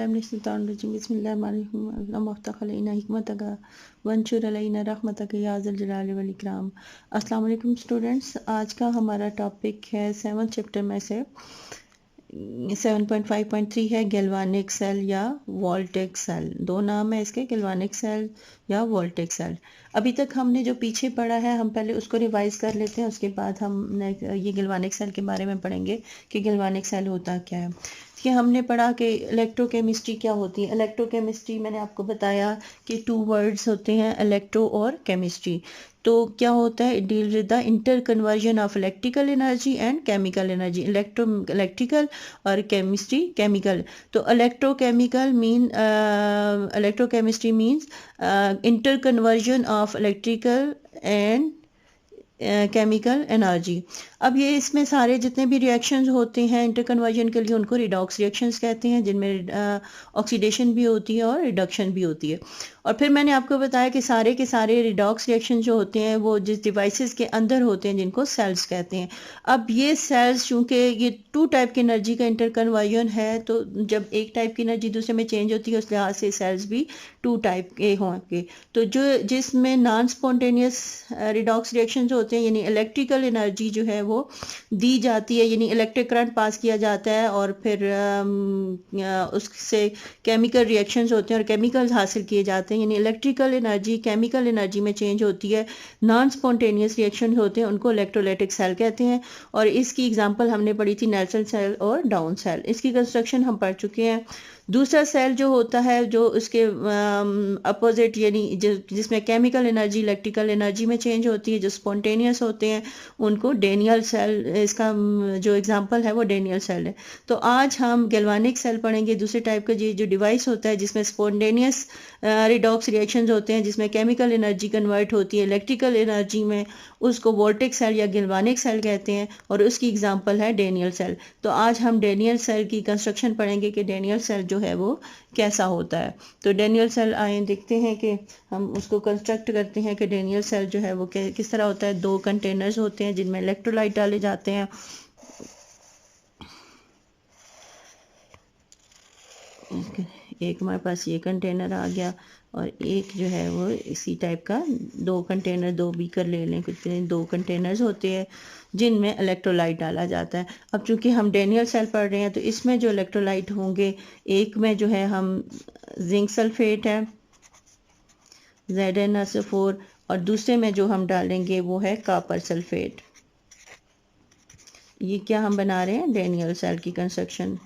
अस्सलाम वालेकुम स्टूडेंट्स। आज का हमारा टॉपिक है 7th चैप्टर में से 7.5.3 है गैल्वानिक सेल या वोल्टेक सेल। दो नाम है इसके, गैल्वानिक सेल या वोल्टेक सेल। अभी तक हमने जो पीछे पढ़ा है हम पहले उसको रिवाइज कर लेते हैं, उसके बाद हम ये गैल्वानिक सेल के बारे में पढ़ेंगे कि गैल्वानिक सेल होता क्या है। कि हमने पढ़ा कि इलेक्ट्रोकेमिस्ट्री क्या होती है। इलेक्ट्रोकेमिस्ट्री मैंने आपको बताया कि 2 वर्ड्स होते हैं, इलेक्ट्रो और केमिस्ट्री। तो क्या होता है, it deal with the inter conversion of electrical energy and chemical energy. Electrical और केमिस्ट्री केमिकल। तो electrochemistry means inter conversion of electrical and chemical energy. अब ये इसमें सारे जितने भी रिएक्शंस होते हैं इंटर कन्वर्जन के लिए उनको रिडॉक्स रिएक्शंस कहते हैं, जिनमें ऑक्सीडेशन भी होती है और रिडक्शन भी होती है। और फिर मैंने आपको बताया कि सारे के सारे रिडॉक्स रिएक्शन जो होते हैं वो जिस डिवाइसेस के अंदर होते हैं जिनको सेल्स कहते हैं। अब ये सेल्स चूँकि ये 2 टाइप की एनर्जी का इंटर कन्वर्जन है, तो जब एक टाइप की एनर्जी दूसरे में चेंज होती है उस लिहाज से सेल्स भी 2 टाइप के होंगे। तो जो जिसमें नॉन स्पॉन्टेनियस रिडॉक्स रिएक्शन होते हैं, यानी इलेक्ट्रिकल एनर्जी जो है वो दी जाती है, यानी इलेक्ट्रिक करंट पास किया जाता है और फिर उससे केमिकल रिएक्शंस होते हैं और केमिकल्स हासिल किए जाते हैं, यानी इलेक्ट्रिकल एनर्जी केमिकल एनर्जी में चेंज होती है। नॉन स्पॉन्टेनियस रिएक्शन होते हैं उनको इलेक्ट्रोलाइटिक सेल कहते हैं। और इसकी एग्जांपल हमने पढ़ी थी नेल्सन सेल और डाउन सेल। इसकी कंस्ट्रक्शन हम पढ़ चुके हैं। दूसरा सेल जो होता है जो उसके अपोजिट, यानी जिसमें केमिकल एनर्जी इलेक्ट्रिकल एनर्जी में चेंज होती है, जो स्पॉन्टेनियस होते हैं उनको डेनियल सेल, इसका जो एग्जांपल है वो डेनियल सेल है। तो आज हम गैल्वानिक सेल पढ़ेंगे, दूसरे टाइप का जो डिवाइस होता है जिसमें स्पॉन्टेनियस रिडॉक्स रिएक्शंस होते हैं, जिसमें केमिकल एनर्जी कन्वर्ट होती है इलेक्ट्रिकल एनर्जी में, उसको वोल्टेक सेल या गैल्वानिक सेल कहते हैं और उसकी एग्जांपल है डेनियल सेल। तो आज हम डेनियल सेल की कंस्ट्रक्शन पढ़ेंगे कि डेनियल सेल जो है वो कैसा होता है। तो डेनियल सेल आए देखते हैं कि हम उसको कंस्ट्रक्ट करते हैं कि डेनियल सेल जो है वो किस तरह होता है। 2 कंटेनर्स होते हैं जिनमें इलेक्ट्रोलाइट डाले जाते हैं। एक हमारे पास ये कंटेनर आ गया और एक जो है वो इसी टाइप का 2 कंटेनर, 2 बीकर ले लें, कुछ 2 कंटेनर्स होते हैं जिनमें इलेक्ट्रोलाइट डाला जाता है। अब चूंकि हम डेनियल सेल पढ़ रहे हैं तो इसमें जो इलेक्ट्रोलाइट होंगे, एक में जो है हम जिंक सल्फेट है ZnSO4 और दूसरे में जो हम डालेंगे वो है कॉपर सल्फेट। ये क्या हम बना रहे हैं, डेनियल सेल की कंस्ट्रक्शन।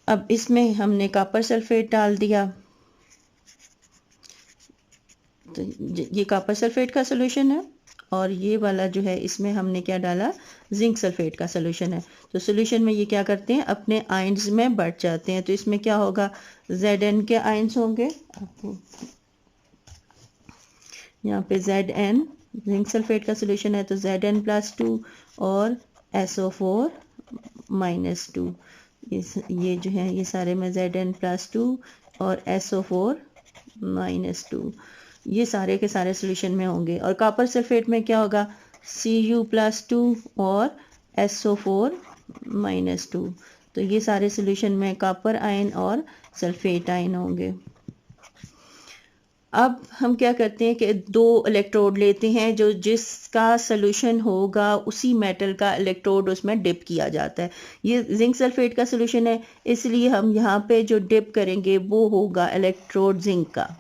अब इसमें हमने कॉपर सल्फेट डाल दिया, तो ये कॉपर सल्फेट का सोल्यूशन है और ये वाला जो है इसमें हमने क्या डाला, जिंक सल्फेट का सोल्यूशन है। तो सोल्यूशन में ये क्या करते हैं, अपने आयंस में बढ़ जाते हैं। तो इसमें क्या होगा, Zn के आयंस होंगे, यहाँ पे Zn जिंक सल्फेट का सोल्यूशन है तो Zn+2 और SO4 -2। ये जो है ये सारे में Zn+2 और SO4 -2 ये सारे के सारे सोल्यूशन में होंगे। और कॉपर सल्फेट में क्या होगा, Cu+2 और SO4 -2। तो ये सारे सोल्यूशन में कॉपर आयन और सल्फेट आयन होंगे। अब हम क्या करते हैं कि 2 इलेक्ट्रोड लेते हैं, जो जिसका सोल्यूशन होगा उसी मेटल का इलेक्ट्रोड उसमें डिप किया जाता है। ये जिंक सल्फेट का सोल्यूशन है, इसलिए हम यहाँ पे जो डिप करेंगे वो होगा इलेक्ट्रोड जिंक का।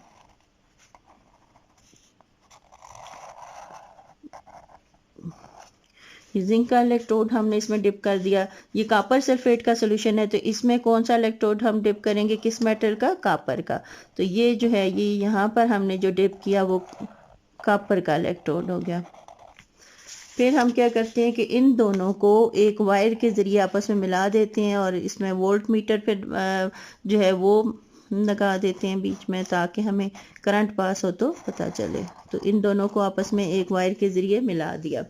जिंक का इलेक्ट्रोड हमने इसमें डिप कर दिया। ये कॉपर सल्फेट का सोल्यूशन है, तो इसमें कौन सा इलेक्ट्रोड हम डिप करेंगे, किस मेटल का, कॉपर का। तो ये जो है ये यहाँ पर हमने जो डिप किया वो कॉपर का इलेक्ट्रोड हो गया। फिर हम क्या करते हैं कि इन दोनों को एक वायर के ज़रिए आपस में मिला देते हैं और इसमें वोल्ट मीटर फिर जो है वो लगा देते हैं बीच में, ताकि हमें करंट पास हो तो पता चले। तो इन दोनों को आपस में एक वायर के ज़रिए मिला दिया।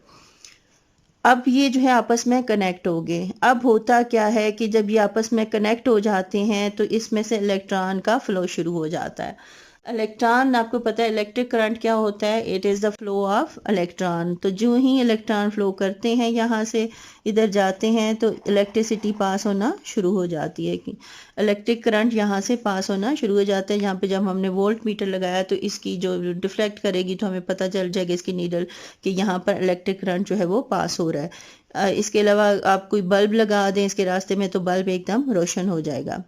अब ये जो है आपस में कनेक्ट हो गए। अब होता क्या है कि जब ये आपस में कनेक्ट हो जाते हैं तो इसमें से इलेक्ट्रॉन का फ्लो शुरू हो जाता है। इलेक्ट्रॉन, आपको पता है इलेक्ट्रिक करंट क्या होता है, it is the flow of electron. तो जो ही इलेक्ट्रॉन फ्लो करते हैं यहाँ से इधर जाते हैं तो इलेक्ट्रिसिटी पास होना शुरू हो जाती है। कि इलेक्ट्रिक करंट यहाँ से पास होना शुरू हो जाता है। यहाँ पे जब हमने वोल्ट मीटर लगाया तो इसकी जो डिफ्लेक्ट करेगी तो हमें पता चल जाएगा इसकी नीडल कि यहाँ पर इलेक्ट्रिक करंट जो है वो पास हो रहा है। इसके अलावा आप कोई बल्ब लगा दें इसके रास्ते में तो बल्ब एकदम रोशन हो जाएगा।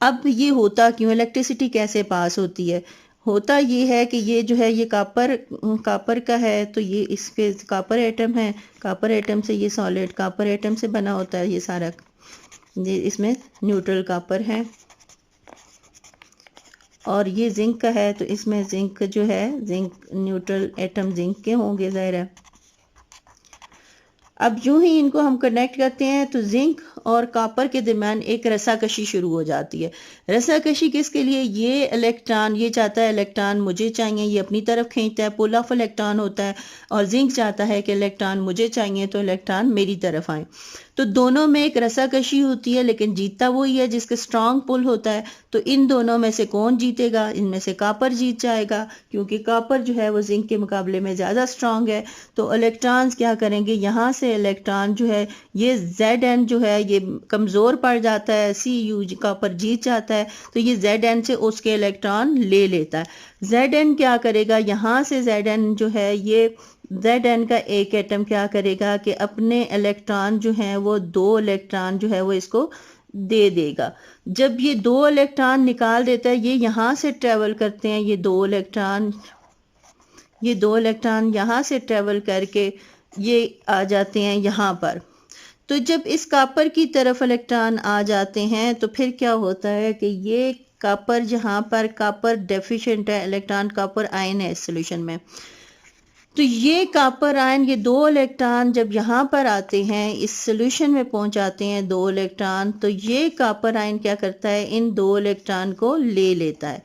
अब ये होता क्यों, इलेक्ट्रिसिटी कैसे पास होती है? होता ये है कि ये जो है ये कापर का है, तो ये इसके कापर एटम है, कापर एटम से ये सॉलिड कापर एटम से बना होता है ये सारा। ये इसमें न्यूट्रल कापर है। और ये जिंक का है तो इसमें जिंक जो है, जिंक न्यूट्रल एटम जिंक के होंगे ज़ाहिर है। अब यूं ही इनको हम कनेक्ट करते हैं तो जिंक और कॉपर के दरमियान एक रस्साकशी शुरू हो जाती है। रस्साकशी किसके लिए? ये इलेक्ट्रॉन, ये चाहता है इलेक्ट्रॉन मुझे चाहिए, ये अपनी तरफ खींचता है, पुल ऑफ इलेक्ट्रॉन होता है। और जिंक चाहता है कि इलेक्ट्रॉन मुझे चाहिए तो इलेक्ट्रॉन मेरी तरफ आए। तो दोनों में एक रस्साकशी होती है, लेकिन जीतता वही है जिसका स्ट्रांग पुल होता है। तो इन दोनों में से कौन जीतेगा? इनमें से कॉपर जीत जाएगा, क्योंकि कॉपर जो है वो जिंक के मुकाबले में ज़्यादा स्ट्रांग है। तो इलेक्ट्रॉन्स क्या करेंगे, यहाँ से इलेक्ट्रॉन जो है ये Zn जो है ये कमज़ोर पड़ जाता है, Cu कॉपर जीत जाता है। तो ये Zn से उसके इलेक्ट्रॉन ले लेता है। Zn क्या करेगा, यहाँ से Zn जो है ये Zn का एक एटम क्या करेगा कि अपने इलेक्ट्रॉन जो हैं वो 2 इलेक्ट्रॉन जो है वो इसको दे देगा। जब ये 2 इलेक्ट्रॉन निकाल देता है, ये यहाँ से ट्रेवल करते हैं, ये 2 इलेक्ट्रॉन यहाँ से ट्रेवल करके ये आ जाते हैं यहाँ पर। तो जब इस कॉपर की तरफ इलेक्ट्रॉन आ जाते हैं तो फिर क्या होता है कि ये कॉपर, जहाँ पर कॉपर डेफिशिएंट है, इलेक्ट्रॉन कॉपर आयन है इस सोल्यूशन में, तो ये कॉपर आयन, ये 2 इलेक्ट्रॉन जब यहाँ पर आते हैं इस सोल्यूशन में पहुंचाते हैं 2 इलेक्ट्रॉन, तो ये कॉपर आयन क्या करता है, इन 2 इलेक्ट्रॉन को ले लेता है।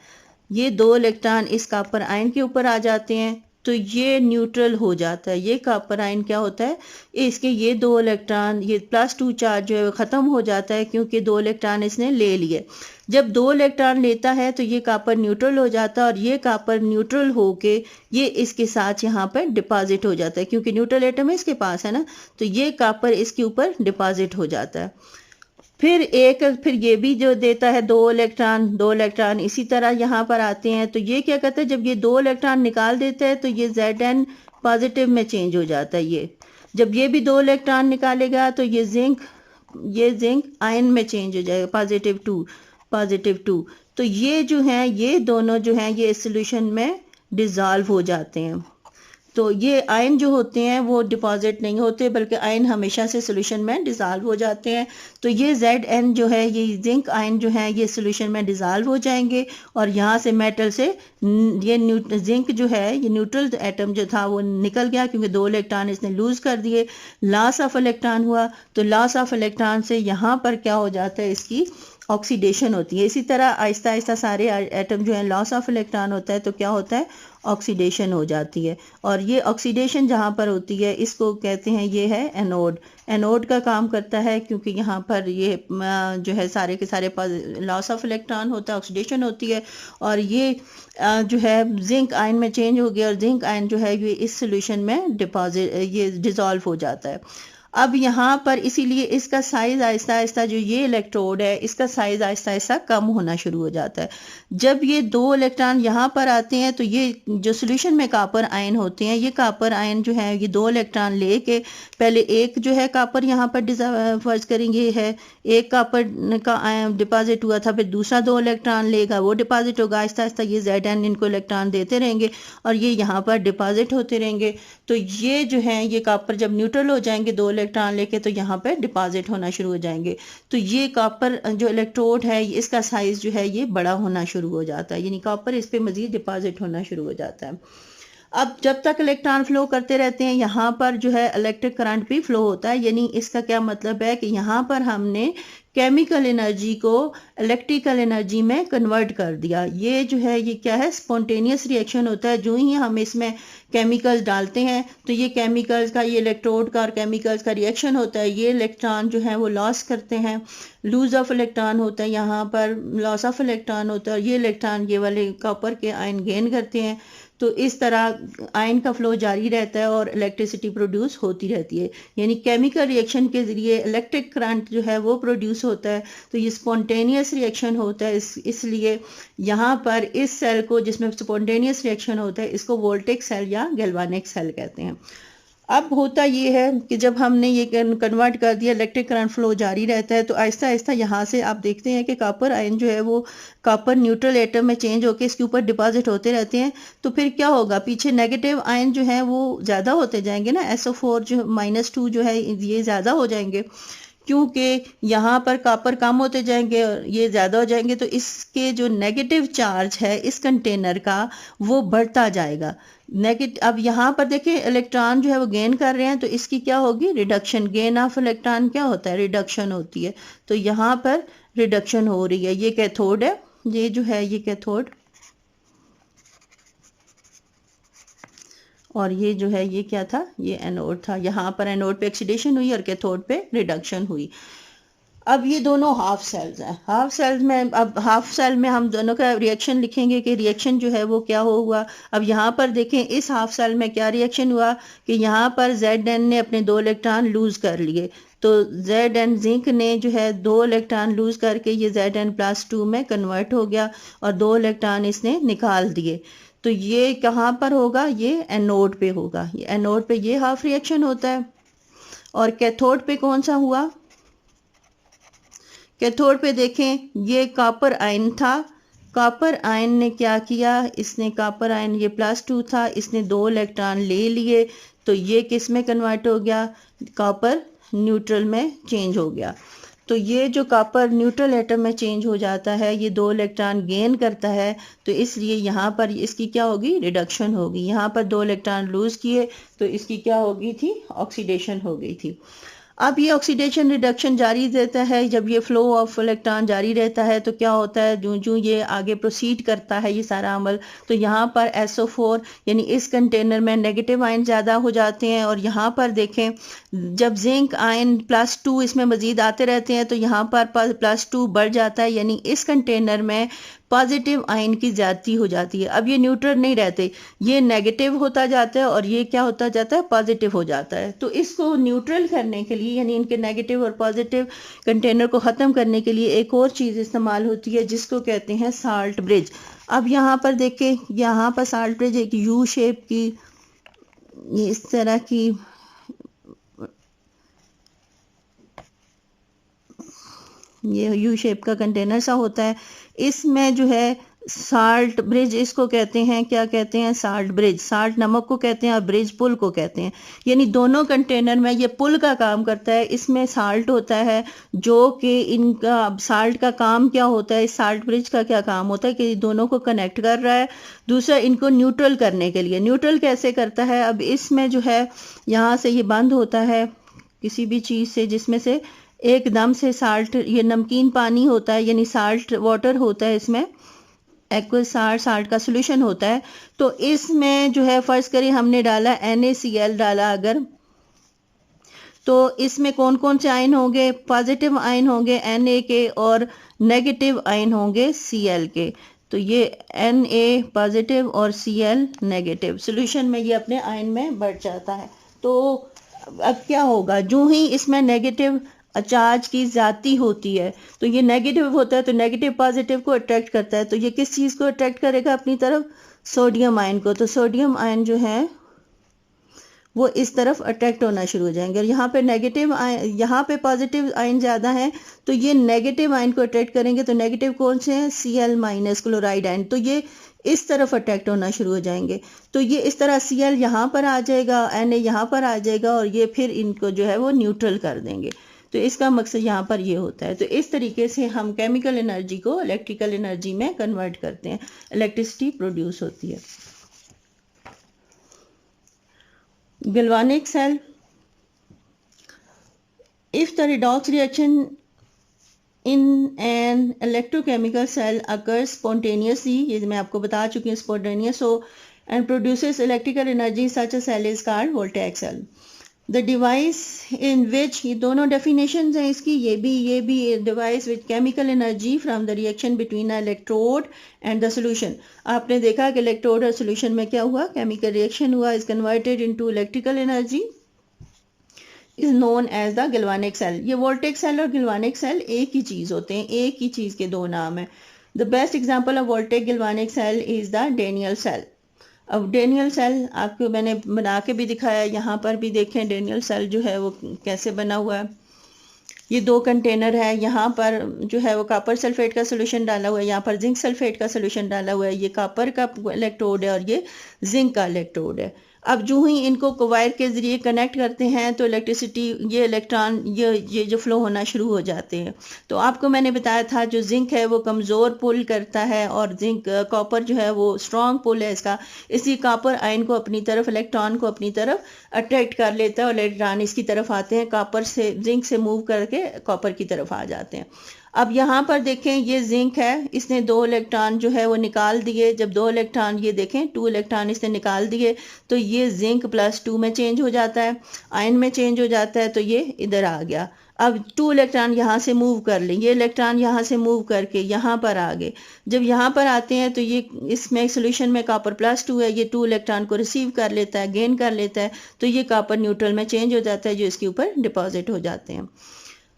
ये 2 इलेक्ट्रॉन इस कॉपर आयन के ऊपर आ जाते हैं तो ये न्यूट्रल हो जाता है। ये कॉपर आयन क्या होता है, इसके ये 2 इलेक्ट्रॉन, ये +2 चार्ज जो है वो ख़त्म हो जाता है, क्योंकि 2 इलेक्ट्रॉन इसने ले लिए। जब 2 इलेक्ट्रॉन लेता है तो ये कॉपर न्यूट्रल हो जाता है, और ये कॉपर न्यूट्रल होके ये इसके साथ यहाँ पर डिपॉजिट हो जाता है, क्योंकि न्यूट्रल एटम इसके पास है ना, तो ये कॉपर इसके ऊपर डिपॉजिट हो जाता है। फिर ये भी जो देता है 2 इलेक्ट्रॉन इसी तरह यहाँ पर आते हैं। तो ये क्या करता है, जब ये 2 इलेक्ट्रॉन निकाल देता है तो ये Zn पॉजिटिव में चेंज हो जाता है। ये जब ये भी 2 इलेक्ट्रॉन निकालेगा तो ये जिंक आयन में चेंज हो जाएगा, +2। तो ये जो है, ये दोनों जो हैं ये सोल्यूशन में डिज़ोल्व हो जाते हैं। तो ये आयन जो होते हैं वो डिपॉजिट नहीं होते, बल्कि आयन हमेशा से सोल्यूशन में डिज़ोल्व हो जाते हैं। तो ये Zn जो है, ये जिंक आयन जो है ये सोल्यूशन में डिज़ोल्व हो जाएंगे, और यहाँ से मेटल से ये जिंक जो है, ये न्यूट्रल एटम जो था वो निकल गया, क्योंकि 2 इलेक्ट्रॉन इसने लूज कर दिए, लॉस ऑफ इलेक्ट्रॉन हुआ। तो लॉस ऑफ इलेक्ट्रॉन से यहाँ पर क्या हो जाता है, इसकी ऑक्सीडेशन होती है। इसी तरह आहिस्ता आहिस्ता सारे एटम जो है, लॉस ऑफ इलेक्ट्रॉन होता है तो क्या होता है, ऑक्सीडेशन हो जाती है। और ये ऑक्सीडेशन जहाँ पर होती है इसको कहते हैं, ये है एनोड। एनोड का काम करता है, क्योंकि यहाँ पर ये जो है सारे के सारे लॉस ऑफ इलेक्ट्रॉन होता है, ऑक्सीडेशन होती है, और ये जो है जिंक आयन में चेंज हो गया, और जिंक आयन जो है ये इस सोल्यूशन में ये डिज़ोल्व हो जाता है। अब यहाँ पर इसीलिए इसका साइज आहिस्ता आहिस्ता, जो ये इलेक्ट्रोड है इसका साइज आहिस्ता आहिस्ता कम होना शुरू हो जाता है। जब ये 2 इलेक्ट्रॉन यहाँ पर आते हैं तो ये जो सोल्यूशन में कॉपर आयन होते हैं, ये कॉपर आयन जो है ये 2 इलेक्ट्रॉन लेके पहले एक जो है कॉपर यहाँ पर फर्ज करेंगे है, एक कॉपर का आयन डिपॉजिट हुआ था, फिर दूसरा 2 इलेक्ट्रॉन लेगा, वो डिपॉजिट होगा। आहिस्ता आहिस्ता ये Zn इनको इलेक्ट्रॉन देते रहेंगे और ये यहाँ पर डिपॉजिट होते रहेंगे। तो ये जो है ये कॉपर जब न्यूट्रल हो जाएंगे 2 इलेक्ट्रॉन लेके, तो यहाँ पे डिपॉजिट होना शुरू हो जाएंगे। तो ये कॉपर जो इलेक्ट्रोड है इसका साइज जो है ये बड़ा होना शुरू हो जाता है, यानी कॉपर इस पे मजीद डिपॉजिट होना शुरू हो जाता है। अब जब तक इलेक्ट्रॉन फ्लो करते रहते हैं यहाँ पर जो है इलेक्ट्रिक करंट भी फ्लो होता है। यानी इसका क्या मतलब है कि यहाँ पर हमने केमिकल एनर्जी को इलेक्ट्रिकल एनर्जी में कन्वर्ट कर दिया। ये जो है ये क्या है, स्पॉन्टेनियस रिएक्शन होता है। जो ही हम इसमें केमिकल्स डालते हैं तो ये केमिकल्स का, ये इलेक्ट्रोड का और केमिकल्स का रिएक्शन होता है। ये इलेक्ट्रॉन जो है वो लॉस करते हैं, लूज ऑफ इलेक्ट्रॉन होता है, यहाँ पर लॉस ऑफ इलेक्ट्रॉन होता है। ये इलेक्ट्रॉन ये वाले कॉपर के आयन गेन करते हैं। तो इस तरह आयन का फ्लो जारी रहता है और इलेक्ट्रिसिटी प्रोड्यूस होती रहती है। यानी केमिकल रिएक्शन के ज़रिए इलेक्ट्रिक करंट जो है वो प्रोड्यूस होता है। तो ये स्पॉन्टेनियस रिएक्शन होता है। इसलिए यहाँ पर इस सेल को, जिसमें स्पॉन्टेनियस रिएक्शन होता है, इसको वोल्टेक सेल या गैल्वानिक सेल कहते हैं। अब होता ये है कि जब हमने ये कन्वर्ट कर दिया, इलेक्ट्रिक करंट फ्लो जारी रहता है, तो आहिस्ता आहिस्ता यहाँ से आप देखते हैं कि कॉपर आयन जो है वो कॉपर न्यूट्रल एटम में चेंज होकर इसके ऊपर डिपॉजिट होते रहते हैं। तो फिर क्या होगा, पीछे नेगेटिव आयन जो है वो ज़्यादा होते जाएंगे ना, SO4 जो -2 जो है ये ज़्यादा हो जाएंगे, क्योंकि यहाँ पर कॉपर कम होते जाएंगे और ये ज़्यादा हो जाएंगे। तो इसके जो नेगेटिव चार्ज है इस कंटेनर का वो बढ़ता जाएगा। अब यहाँ पर देखिए इलेक्ट्रॉन जो है वो गेन कर रहे हैं, तो इसकी क्या होगी, रिडक्शन। गेन ऑफ इलेक्ट्रॉन क्या होता है, रिडक्शन होती है। तो यहाँ पर रिडक्शन हो रही है। ये कैथोड है, ये जो है ये कैथोड, और ये जो है ये क्या था, ये एनोड था। यहाँ पर एनोड पे ऑक्सीडेशन हुई और कैथोड पे रिडक्शन हुई। अब ये दोनों हाफ सेल्स हैं। हाफ सेल्स में, अब हाफ सेल में हम दोनों का रिएक्शन लिखेंगे कि रिएक्शन जो है वो क्या हुआ। अब यहाँ पर देखें इस हाफ सेल में क्या रिएक्शन हुआ कि यहाँ पर Zn ने अपने 2 इलेक्ट्रॉन लूज कर लिए। तो Zn जिंक ने जो है 2 इलेक्ट्रॉन लूज करके ये Zn+2 में कन्वर्ट हो गया और 2 इलेक्ट्रॉन इसने निकाल दिए। तो ये कहाँ पर होगा, ये एनोड पे होगा। ये एनोड पे ये हाफ रिएक्शन होता है। और कैथोड पे कौन सा हुआ, कैथोड पे देखें ये कॉपर आयन था। कॉपर आयन ने क्या किया, इसने कॉपर आयन, ये +2 था, इसने 2 इलेक्ट्रॉन ले लिए। तो ये किस में कन्वर्ट हो गया, कॉपर न्यूट्रल में चेंज हो गया। तो ये जो कॉपर न्यूट्रल एटम में चेंज हो जाता है, ये 2 इलेक्ट्रॉन गेन करता है। तो इसलिए यहाँ पर इसकी क्या होगी, रिडक्शन होगी। यहाँ पर 2 इलेक्ट्रॉन लूज किए तो इसकी क्या होगी थी, ऑक्सीडेशन हो गई थी। अब ये ऑक्सीडेशन रिडक्शन जारी रहता है। जब ये फ्लो ऑफ इलेक्ट्रॉन जारी रहता है तो क्या होता है, जो जो ये आगे प्रोसीड करता है ये सारा अमल, तो यहाँ पर SO4 यानी इस कंटेनर में नेगेटिव आयन ज़्यादा हो जाते हैं। और यहाँ पर देखें जब जिंक आयन +2 इसमें मज़ीद आते रहते हैं तो यहाँ पर +2 बढ़ जाता है, यानी इस कंटेनर में पॉजिटिव आयन की ज्यादती हो जाती है। अब ये न्यूट्रल नहीं रहते, ये नेगेटिव होता जाता है और ये क्या होता जाता है, पॉजिटिव हो जाता है। तो इसको न्यूट्रल करने के लिए, यानी इनके नेगेटिव और पॉजिटिव कंटेनर को ख़त्म करने के लिए एक और चीज़ इस्तेमाल होती है जिसको कहते हैं साल्ट ब्रिज। अब यहाँ पर देखें, यहाँ पर साल्ट ब्रिज एक यू शेप की, ये इस तरह की ये यू शेप का कंटेनर सा होता है। इसमें जो है साल्ट ब्रिज इसको कहते हैं, क्या कहते हैं, साल्ट ब्रिज। साल्ट नमक को कहते हैं और ब्रिज पुल को कहते हैं। यानी दोनों कंटेनर में ये पुल का काम करता है। इसमें साल्ट होता है जो कि इनका, साल्ट का काम क्या होता है, इस साल्ट ब्रिज का क्या काम होता है कि दोनों को कनेक्ट कर रहा है। दूसरा इनको न्यूट्रल करने के लिए, न्यूट्रल कैसे करता है, अब इसमें जो है यहाँ से ये बंद होता है किसी भी चीज़ से जिसमें से एकदम से साल्ट, ये नमकीन पानी होता है यानी साल्ट वाटर होता है, इसमें एक्वस साल्ट का सोल्यूशन होता है। तो इसमें जो है फर्ज करें हमने डाला NaCl डाला अगर, तो इसमें कौन कौन से आयन होंगे, पॉजिटिव आयन होंगे Na के और नेगेटिव आयन होंगे Cl के। तो ये Na पॉजिटिव और Cl नेगेटिव, सोल्यूशन में ये अपने आयन में बढ़ जाता है। तो अब क्या होगा, जो ही इसमें नेगेटिव चार्ज की ज्यादती होती है तो ये नेगेटिव होता है, तो नेगेटिव पॉजिटिव को अट्रैक्ट करता है। तो ये किस चीज़ को अट्रैक्ट करेगा अपनी तरफ, सोडियम आयन को। तो सोडियम आयन जो है वो इस तरफ अट्रैक्ट होना शुरू हो जाएंगे। और यहाँ पे नेगेटिव आयन, यहाँ पे पॉजिटिव आयन ज़्यादा है तो ये नेगेटिव आयन को अट्रैक्ट करेंगे। तो नेगेटिव कौन से हैं, Cl- क्लोराइड आयन, तो ये इस तरफ अट्रैक्ट होना शुरू हो जाएंगे। तो ये इस तरह Cl यहाँ पर आ जाएगा, Na यहाँ पर आ जाएगा और ये फिर इनको जो है वो न्यूट्रल कर देंगे। तो इसका मकसद यहाँ पर ये होता है। तो इस तरीके से हम केमिकल एनर्जी को इलेक्ट्रिकल एनर्जी में कन्वर्ट करते हैं, इलेक्ट्रिसिटी प्रोड्यूस होती है। Galvanic cell, if the redox reaction in an electrochemical cell occurs spontaneously, ये मैं आपको बता चुकी हूँ, स्पॉन्टेनियस हो, and produces electrical energy such a cell is called voltaic cell. The device in which, ये दोनों डेफिनेशन हैं इसकी, ये भी device which chemical energy from the reaction between a electrode and the solution. आपने देखा कि इलेक्ट्रोड और सोल्यूशन में क्या हुआ, केमिकल रिएक्शन हुआ, is converted into electrical energy, is known as the galvanic cell. ये वोल्टेइक सेल और गैल्वानिक सेल एक ही चीज होते हैं, एक ही चीज के दो नाम है। The best example of voltaic galvanic cell is the Daniell cell. अब डेनियल सेल आपको मैंने बना के भी दिखाया, यहाँ पर भी देखें डेनियल सेल जो है वो कैसे बना हुआ है। ये दो कंटेनर है, यहाँ पर जो है वो कॉपर सल्फेट का सोल्यूशन डाला हुआ है, यहाँ पर जिंक सल्फेट का सोल्यूशन डाला हुआ है। ये कॉपर का इलेक्ट्रोड है और ये जिंक का इलेक्ट्रोड है। अब जो ही इनको वायर के जरिए कनेक्ट करते हैं तो इलेक्ट्रिसिटी, ये इलेक्ट्रॉन, ये जो फ्लो होना शुरू हो जाते हैं। तो आपको मैंने बताया था जो जिंक है वो कमज़ोर पुल करता है और जिंक कॉपर जो है वो स्ट्रॉन्ग पुल है इसका, इसलिए कॉपर आयन को अपनी तरफ, इलेक्ट्रॉन को अपनी तरफ अट्रैक्ट कर लेता है और इलेक्ट्रॉन इसकी तरफ आते हैं, कॉपर से जिंक से मूव करके कॉपर की तरफ आ जाते हैं। अब यहाँ पर देखें ये जिंक है, इसने दो इलेक्ट्रॉन जो है वो निकाल दिए। जब दो इलेक्ट्रॉन, ये देखें 2 इलेक्ट्रॉन इसने निकाल दिए तो ये जिंक +2 में चेंज हो जाता है, आयन में चेंज हो जाता है, तो ये इधर आ गया। अब 2 इलेक्ट्रॉन यहाँ से मूव कर लें, ये इलेक्ट्रॉन यहाँ से मूव करके यहाँ पर आ गए। जब यहाँ पर आते हैं तो ये इसमें सोल्यूशन में कॉपर +2 है, ये 2 इलेक्ट्रॉन को रिसीव कर लेता है, गेन कर लेता है, तो ये कॉपर न्यूट्रल में चेंज हो जाता है जो इसके ऊपर डिपॉजिट हो जाते हैं।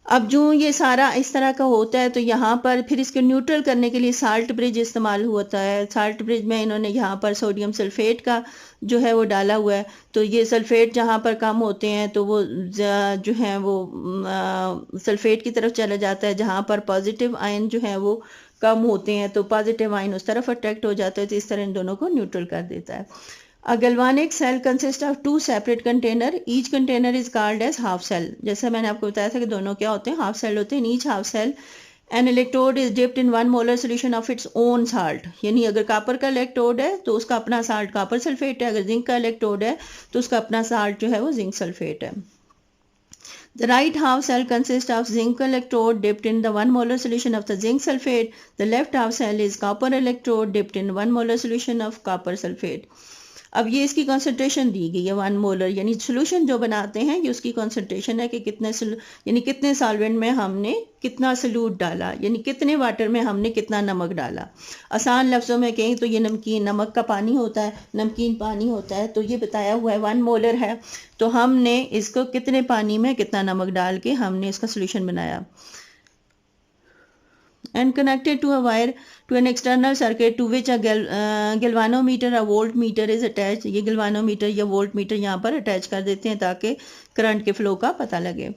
अब जो ये सारा इस तरह का होता है तो यहाँ पर फिर इसको न्यूट्रल करने के लिए साल्ट ब्रिज इस्तेमाल होता है। साल्ट ब्रिज में इन्होंने यहाँ पर सोडियम सल्फेट का जो है वो डाला हुआ है, तो ये सल्फेट जहाँ पर कम होते हैं तो वो जो है वो सल्फेट की तरफ चला जाता है, जहाँ पर पॉजिटिव आयन जो है वो कम होते हैं तो पॉजिटिव आयन उस तरफ अट्रैक्ट हो जाता है, तो इस तरह इन दोनों को न्यूट्रल कर देता है। A galvanic cell consists of 2 separate container. Each container is called as half cell. जैसा मैंने आपको बताया था कि दोनों क्या होते हैं, हाफ सेल होते हैं। In each half cell an electrode is dipped in 1 molar solution of its own salt. यानी अगर कॉपर का इलेक्ट्रोड है तो उसका अपना साल्ट कॉपर सल्फेट है, अगर जिंक का इलेक्ट्रोड है तो उसका अपना साल्ट जो है वो जिंक सल्फेट है। The right half cell consists of zinc electrode dipped in the 1 molar solution of the zinc sulfate. The left half cell is copper electrode dipped in 1 molar solution of copper sulfate. अब ये इसकी concentration दी गई है 1 molar, यानी solution जो बनाते हैं ये उसकी कॉन्सेंट्रेशन है कि कितने यानी कितने सॉल्वेंट में हमने कितना सल्यूट डाला, यानी कितने वाटर में हमने कितना नमक डाला। आसान लफ्ज़ों में कहें तो ये नमकीन, नमक का पानी होता है, नमकीन पानी होता है, तो ये बताया हुआ है 1 मोलर है, तो हमने इसको कितने पानी में कितना नमक डाल के हमने इसका सोल्यूशन बनाया। And connected to a wire to an external circuit to which a galvanometer, a voltmeter is attached. ये galvanometer या voltmeter यहाँ पर अटैच कर देते हैं ताकि करंट के फ्लो का पता लगे।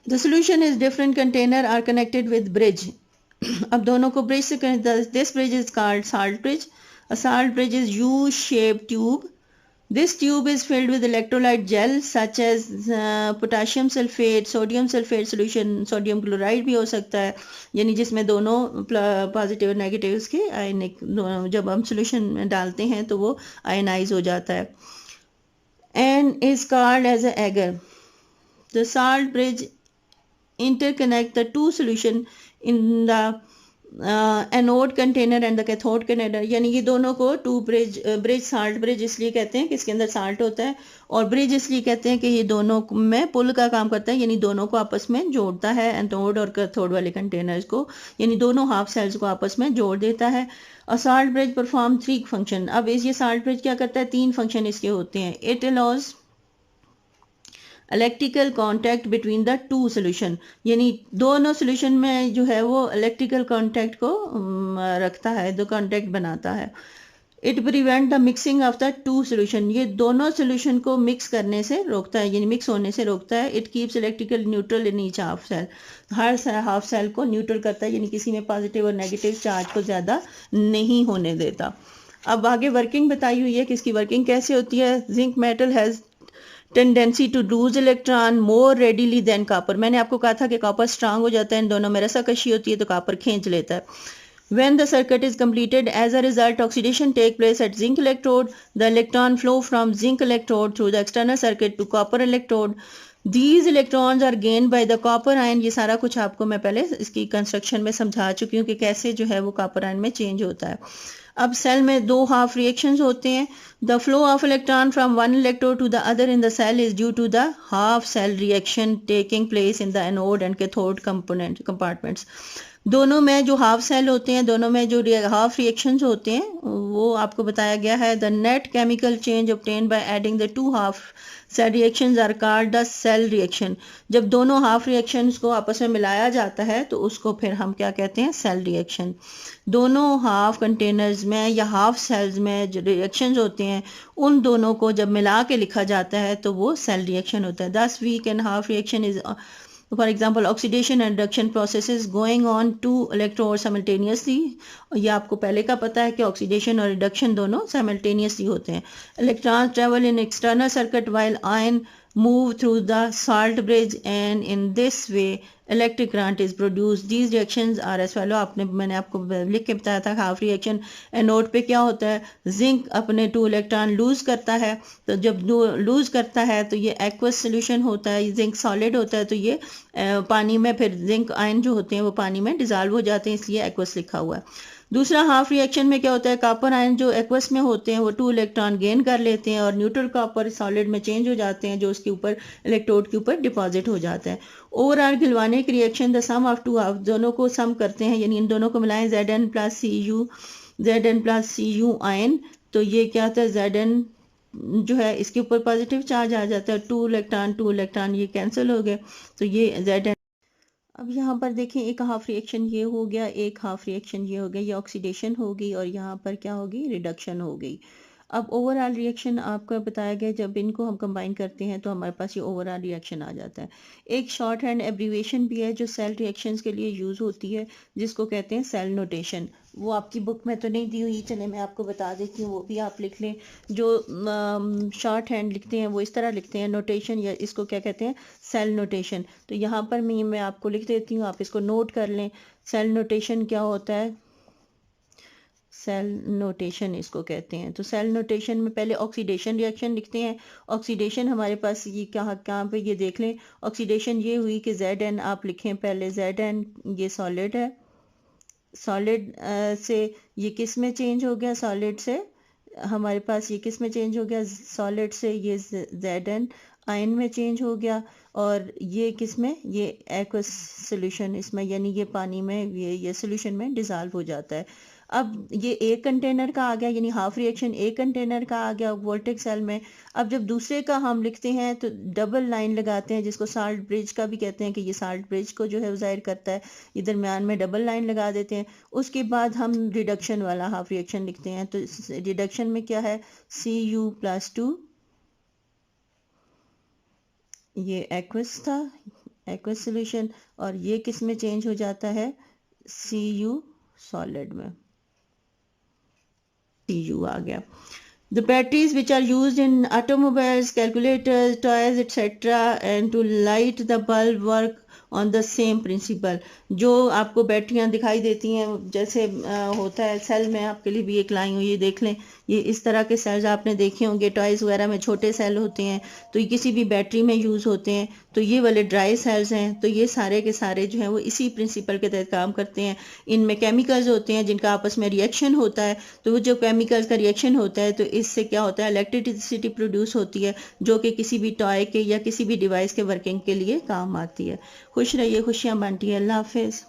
The solution is different container are connected with bridge. अब दोनों को ब्रिज से this bridge is called salt bridge. A salt bridge is U-shaped tube. This tube is filled with electrolyte gel such as potassium sulfate, sodium sulfate solution, sodium chloride भी हो सकता है, यानी जिसमें दोनों पॉजिटिव और नेगेटिव के आयनिक, जब हम सोल्यूशन में डालते हैं तो वो आयनाइज हो जाता है। And is called as a agar. The salt bridge interconnect the two solution in the anode container and the cathode container, यानी ये दोनों को ब्रिज साल्ट ब्रिज इसलिए कहते हैं कि इसके अंदर साल्ट होता है, और ब्रिज इसलिए कहते हैं कि ये दोनों में पुल का काम करता है, यानी दोनों को आपस में जोड़ता है, एनोड और कैथोड वाले कंटेनर्स को, यानी दोनों हाफ सेल्स को आपस में जोड़ देता है। और साल्ट ब्रिज परफॉर्म 3 फंक्शन। अब ये साल्ट ब्रिज क्या करता है, 3 फंक्शन इसके होते हैं। It allows electrical contact between the two solution, यानी दोनों सोल्यूशन में जो है वो इलेक्ट्रिकल कॉन्टैक्ट को रखता है, दो कॉन्टैक्ट बनाता है। It prevent the mixing of the two solution, ये दोनों सोल्यूशन को मिक्स करने से रोकता है, यानी मिक्स होने से रोकता है। It keeps electrical neutral in each half cell, हर हाफ सेल को न्यूट्रल करता है, यानी किसी में पॉजिटिव और नेगेटिव चार्ज को ज़्यादा नहीं होने देता। अब आगे वर्किंग बताई हुई है कि इसकी वर्किंग कैसे होती है। Zinc metal has tendency to lose electron more readily than copper. मैंने आपको कहा था कि कॉपर स्ट्रांग हो जाता है, इन दोनों में रसाकशी होती है तो कॉपर खींच लेता है। When the circuit is completed, as a result, oxidation take place at zinc electrode. The electron flow from zinc electrode through the external circuit to copper electrode. These electrons are gain by the copper ion. ये सारा कुछ आपको मैं पहले इसकी construction में समझा चुकी हूँ कि कैसे जो है वो कॉपर आयन में चेंज होता है। अब सेल में दो हाफ रिएक्शंस होते हैं। The flow of electron from one electrode to the other in the cell is due to the half cell reaction taking place in the anode and cathode compartments. दोनों में जो half cell होते हैं, दोनों में जो हाफ रिएक्शंस होते हैं, वो आपको बताया गया है। The net chemical change obtain by adding the two half cell reactions are called the cell reaction. जब दोनों हाफ रिएक्शंस को आपस में मिलाया जाता है तो उसको फिर हम क्या कहते हैं, सेल रिएक्शन। दोनों हाफ कंटेनर्स में या हाफ सेल्स में जो रिएक्शंस होते हैं उन दोनों को जब मिला के लिखा जाता है तो वो सेल रिएक्शन होता है। 10 week and half reaction is for example oxidation and reduction processes going on two electrode simultaneously. ये आपको पहले का पता है कि ऑक्सीडेशन और रिडक्शन दोनों साइमल्टेनियसली होते हैं। Electrons travel in external circuit while ion move through the salt bridge and in this way electric current is produced. These reactions are as follow. मैंने आपको लिख के बताया था हाफ रिएक्शन। एनोड पे क्या होता है, जिंक अपने 2 इलेक्ट्रॉन लूज करता है, तो जब लूज करता है तो ये एक्वस सोल्यूशन होता है, जिंक सॉलिड होता है, तो ये पानी में फिर जिंक आयन जो होते हैं वो पानी में डिजॉल्व हो जाते हैं, इसलिए एक्वस लिखा हुआ है। दूसरा हाफ रिएक्शन में क्या होता है, कॉपर आयन जो एक्वस में होते हैं वो 2 इलेक्ट्रॉन गेन कर लेते हैं और न्यूट्रल कॉपर सॉलिड में चेंज हो जाते हैं, जो उसके ऊपर इलेक्ट्रोड के ऊपर डिपॉजिट हो जाता है। Overall galvanic reaction the sum of two half, दोनों को सम करते हैं, यानी इन दोनों को मिलाएं, Zn प्लस Cu आयन, तो ये क्या होता है, Zn जो है इसके ऊपर पॉजिटिव चार्ज आ जाता है, 2 इलेक्ट्रॉन ये कैंसिल हो गए, तो ये Zn। अब यहाँ पर देखें, एक हाफ रिएक्शन ये हो गया, एक हाफ रिएक्शन ये हो गया, ये ऑक्सीडेशन हो गई और यहाँ पर क्या होगी, रिडक्शन हो गई। अब ओवरऑल रिएक्शन आपको बताया गया, जब इनको हम कंबाइन करते हैं तो हमारे पास ये ओवरऑल रिएक्शन आ जाता है। एक शॉर्ट हैंड एब्रीविएशन भी है जो सेल रिएक्शंस के लिए यूज़ होती है, जिसको कहते हैं सेल नोटेशन। वो आपकी बुक में तो नहीं दी हुई, चले मैं आपको बता देती हूँ, वो भी आप लिख लें। जो शॉर्ट हैंड लिखते हैं वो इस तरह लिखते हैं नोटेशन, या इसको क्या कहते हैं, सेल नोटेशन। तो यहाँ पर मैं आपको लिख देती हूँ, आप इसको नोट कर लें। सेल नोटेशन क्या होता है, सेल नोटेशन इसको कहते हैं। तो सेल नोटेशन में पहले ऑक्सीडेशन रिएक्शन लिखते हैं। ऑक्सीडेशन हमारे पास ये कहाँ पे, ये देख लें, ऑक्सीडेशन ये हुई कि Zn आप लिखें पहले, Zn ये सॉलिड है, सॉलिड से ये किस में चेंज हो गया, सॉलिड से हमारे पास ये किस में चेंज हो गया, सॉलिड से ये Zn आयन में चेंज हो गया, और ये किस में, ये एक्वस सोल्यूशन इसमें, यानी ये पानी में, ये सोल्यूशन में डिजॉल्व हो जाता है। अब ये एक कंटेनर का आ गया, यानी हाफ रिएक्शन एक कंटेनर का आ गया वोल्टेक सेल में। अब जब दूसरे का हम लिखते हैं तो डबल लाइन लगाते हैं, जिसको साल्ट ब्रिज का भी कहते हैं, कि ये साल्ट ब्रिज को जो है जाहिर करता है, ये दरमियान में डबल लाइन लगा देते हैं। उसके बाद हम रिडक्शन वाला हाफ रिएक्शन लिखते हैं। तो रिडक्शन में क्या है, Cu+2, ये एक्वस था, एक्वस सोल्यूशन, और ये किस में चेंज हो जाता है, Cu सॉलिड में, Cu आ गया। The batteries which are used in automobiles, calculators, toys, etc. and to light the bulb work on the same principle। जो आपको बैटरियां दिखाई देती हैं, जैसे होता है सेल में, आपके लिए भी एक लाई हुई, ये देख लें, ये इस तरह के सेल्स आपने देखे होंगे, टॉयज़ वगैरह में छोटे सेल होते हैं, तो ये किसी भी बैटरी में यूज़ होते हैं। तो ये वाले ड्राई सेल्स हैं, तो ये सारे के सारे जो हैं वो इसी प्रिंसिपल के तहत काम करते हैं। इनमें केमिकल्स होते हैं जिनका आपस में रिएक्शन होता है, तो वो जो केमिकल्स का रिएक्शन होता है तो इससे क्या होता है, इलेक्ट्रिसिटी प्रोड्यूस होती है, जो कि किसी भी टॉय के या किसी भी डिवाइस के वर्किंग के लिए काम आती है। खुश रहिए, खुशियाँ बांटिए, अल्लाह हाफिज़।